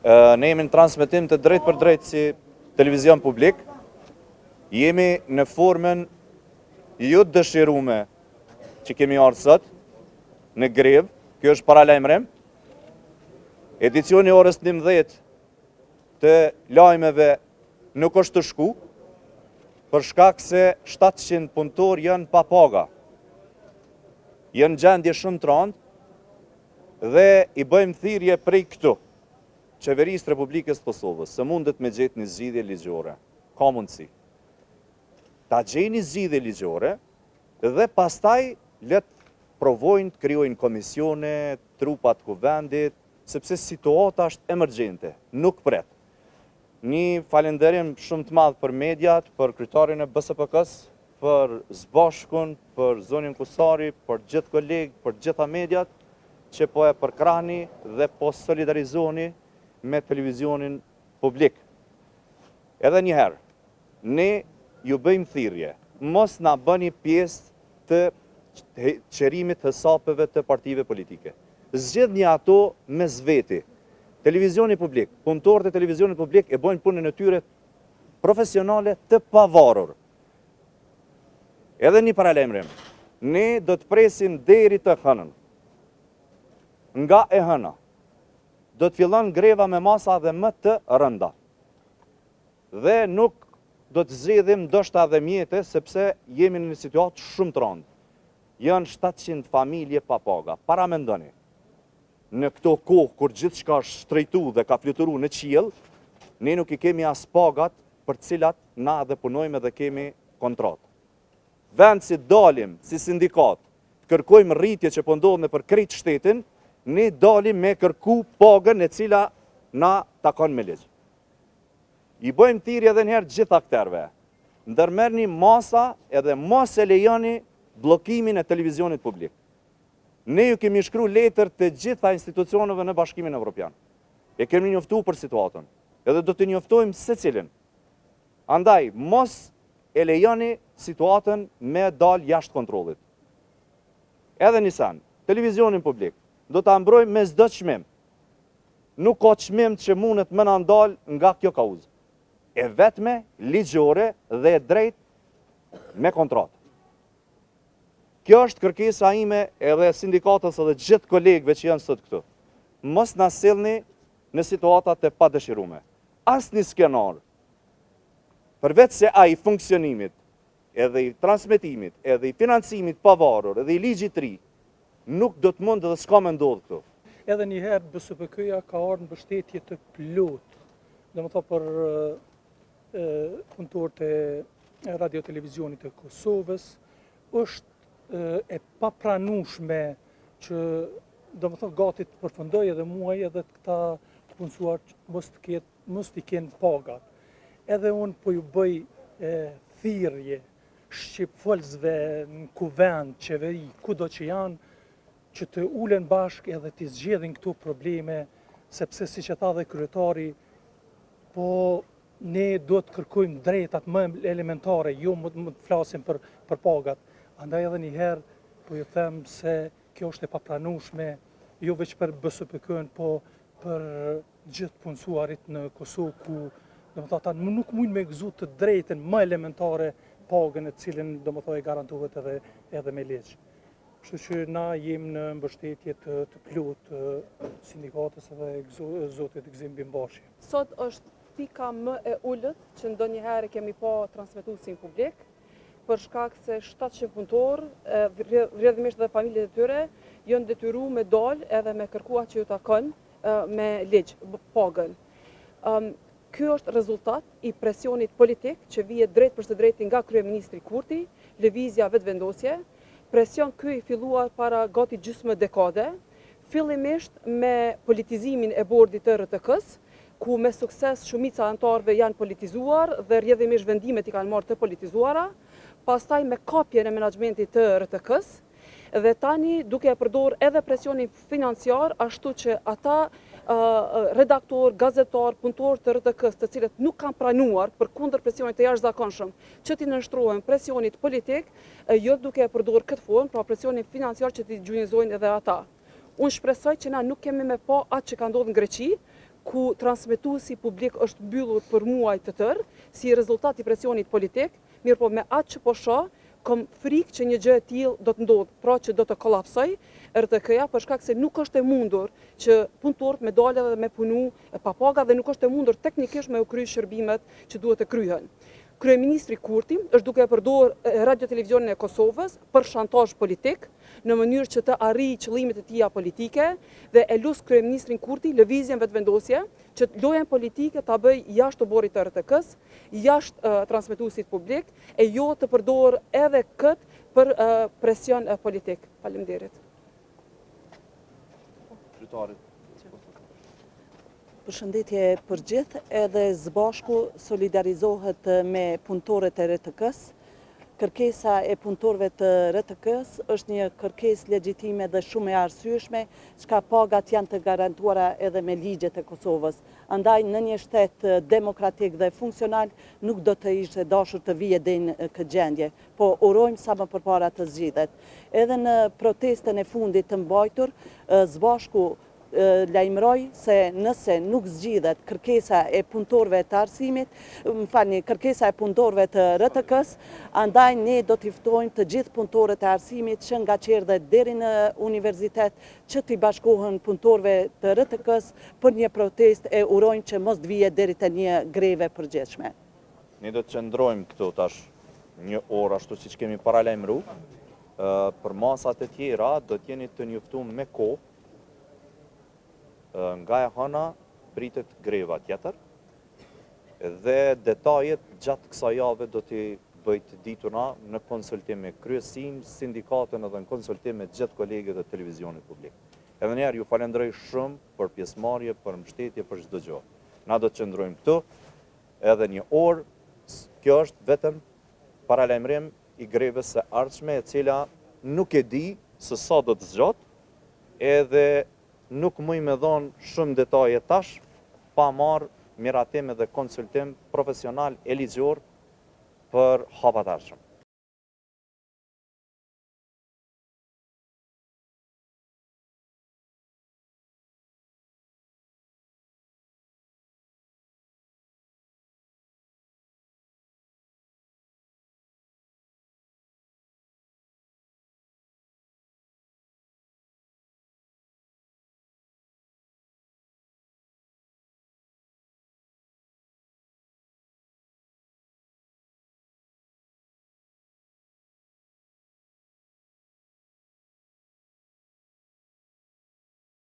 Ne jemi në transmetim të drejt për drejt si televizion publik, jemi në formën ju të dëshirume që kemi ardhur sot në grev, kjo është paralajmërim. Edicioni orës 11 të lajmeve nuk është të shku, për shkak se 700 punëtor janë pa paga. Janë gjendje shumë të rëndë dhe i bëjmë thirrje prej këtu Qeverisë Republikës së Kosovës, se mundet me gjetë një zgjidhje ligjore. Ka mundësi. Ta gjejnë një zgjidhje ligjore dhe pastaj le të provojnë të krijojnë komisione, trupat kuvendit, sepse situata është emergjente, nuk pret. Një falënderim shumë të madh për mediat, për kryetarin e BSPK-s, për Zbashkun, për zonin Kusari, për gjithë kolegë, për gjitha mediat, që po e përkrahni dhe po solidarizoni me televizionin publik. Edhe njëherë, ne ju bëjmë thirrje, mos na bëni pjesë të qerimit të hesapeve të partive politike. Zgjedhni ato me zveti. Televizioni publik, punëtorët e televizionit publik e bojnë punën e tyre profesionale të pavarur. Edhe një paralajmërim, ne do të presim deri të hënën. Nga e hëna, do të fillon greva me masa dhe më të rënda. Dhe nuk do të zgjedhim ndoshta edhe mjete, sepse jemi në një situatë shumë të rëndë. Janë 700 familje pa paga. Paramendoni, në këto kohë kur gjithçka është shtrejtu dhe ka fluturu në qiell, ne nuk i kemi as pagat për cilat na dhe punojmë dhe kemi kontratë. Vend si dalim si sindikat, kërkojmë rritje që po ndodhen për krejt shtetin, ne dalim me kërku pagën e cila na takon me ligj. I bëjmë thirrje edhe njëherë gjitha akterëve. Ndërmerrni masa edhe mos e lejoni bllokimin e televizionit publik. Ne ju kemi shkruar letër të gjitha institucioneve në Bashkimin Evropian. E kemi njoftuar për situatën, edhe do të njoftojmë secilin. Andaj, mos e lejoni situatën me dal jashtë kontrollit. Edhe një sen, televizionin publik, do të mbrojmë me çdo çmim. Nuk ka çmim që mundet më na ndal nga kjo kauzë. E vetme, ligjore dhe e drejt me kontratë. Kjo është kërkesa ime edhe sindikatës edhe gjithë kolegëve që janë sot këtu. Mos na sillni në situatat e padëshirume. Asnjë skenar, përveç se ai funksionimit, edhe i transmetimit, edhe i financimit pavarur, edhe i ligjit të ri, nuk do të mund dhe s'ka me ndodhë këtu. Edhe njëherë BSPK-ja ka ardhur në mbështetje të plot, domethënë për punëtorët e radio-televizionit të Kosovës, është e papranueshme që domethënë gati të përfundojë edhe muaj edhe këta punësuar mos t'i kenë pagat. Edhe unë po ju bëj thirrje shqipfolësve në kuvend, qeveri, kudo që janë, që të ulen bashkë edhe të zgjedhin këto probleme, sepse si që tha dhe kryetari, po ne do të kërkojmë drejtat më elementare, jo më të flasim për pagat. Andaj edhe njëherë, po ju them se kjo është e papranueshme, jo veç për BSPK-n, po për gjithë punësuarit në Kosovë, ku domethënë ata nuk mund me gëzu të drejtën më elementare pagën e cilën domethënë e garantohet edhe me ligj. Kështu që na jemi në mbështetje të plot sindikatës edhe zotit Gzim Bimbashi. Sot është pika më e ulët që ndonjëherë kemi pa transmetuesin publik, për shkak se 700 punëtorë, rrjedhimisht dhe familjet e tyre, janë detyruar me dalë edhe me kërkuar që ju takon me ligj pagën. Ky është rezultat i presionit politik që vihet drejt për së drejti nga kryeministri Kurti, lëvizja vetëvendosje. Presion ky i filluar para gati gjysmë dekade, fillimisht me politizimin e bordit të RTK-s, ku me sukses shumica anëtarëve janë politizuar dhe rrjedhimisht vendimet i kanë marrë të politizuara, pastaj me kapjen e menaxhmentit të RTK-s, dhe tani duke e përdorur edhe presionin financiar, ashtu që ata redaktor, gazetar, punëtor të RTK-s, të cilët nuk kanë pranuar përkundër presionit të jashtëzakonshëm që t'i nënshtrohen presionit politik, jo duke e përdorur këtë formë, pra presionin financiar që t'i gjunjëzojnë edhe ata. Unë shpresoj që na nuk kemi me pa atë që ka ndodhur në Greqi, ku transmetuesi publik është mbyllur për muaj të tërë, si rezultat i presionit politik, mirë po me atë që po shoh, kam frikë që një gjë e tillë do të ndodhë, pra që do të kollapsoj RTK-ja për shkak se nuk është e mundur që punëtorët me dalë dhe me punu pa paga dhe nuk është e mundur teknikisht me u kry shërbimet që duhet të kryhen. Kryeministri Kurti është duke përdorë radio-televizionin e Kosovës për shantazh politik në mënyrë që të arrijë qëllimet e tija politike dhe e lut kryeministrin Kurti lëvizjen vetvendosje që lojën politike ta bëj jashtë oborrit të RTK-s, jashtë transmetuesit publik e jo të përdorë edhe këtë për presion politik. Faleminderit. Përshëndetje për gjithë, edhe Zbashku solidarizohet me punëtorët e RTK-s. Kërkesa e punëtorëve të RTK-s është një kërkesë legjitime dhe shumë e arsyeshme, çka pagat janë të garantuara edhe me ligjet e Kosovës. Andaj në një shtet demokratik dhe funksional nuk do të ishte dashur të vijë deri në këtë gjendje, po urojmë sa më përpara të zgjidhet. Edhe në protestën e fundit të mbajtur, Zbashku lajmëroj se nëse nuk zgjidhet kërkesa e punëtorëve të arsimit, kërkesa e punëtorëve të RTK-s, andaj ne do t'i ftojmë të gjithë punëtorët e arsimit që nga qerdhe deri në universitet që t'i bashkohen punëtorëve të RTK-s për një protest e urojmë që mos t'vije deri te një greve përgjithshme. Ne do të qëndrojmë këtu tash një orë ashtu siç kemi paralajmëruar. Për masat e tjera do t'jeni të njoftuar me kohë. Nga e hëna pritet greva tjetër dhe detajet gjatë kësaj jave do t'i bëjt ditura në konsultim me kryesin, sindikatën edhe në konsultim me gjithë kolegët e televizionit publik. Edhe njerë ju falenderoj shumë për pjesëmarrje, për mbështetje, për çdo gjë. Na do të qëndrojmë këtu edhe një orë, kjo është vetëm paralajmërim i grevës së ardhshme e cila nuk e di se sa do të zgjat, edhe nuk muj me dhonë shumë detaje tash, pa marrë miratim edhe konsultim profesional e ligjor për hapat ardhshëm.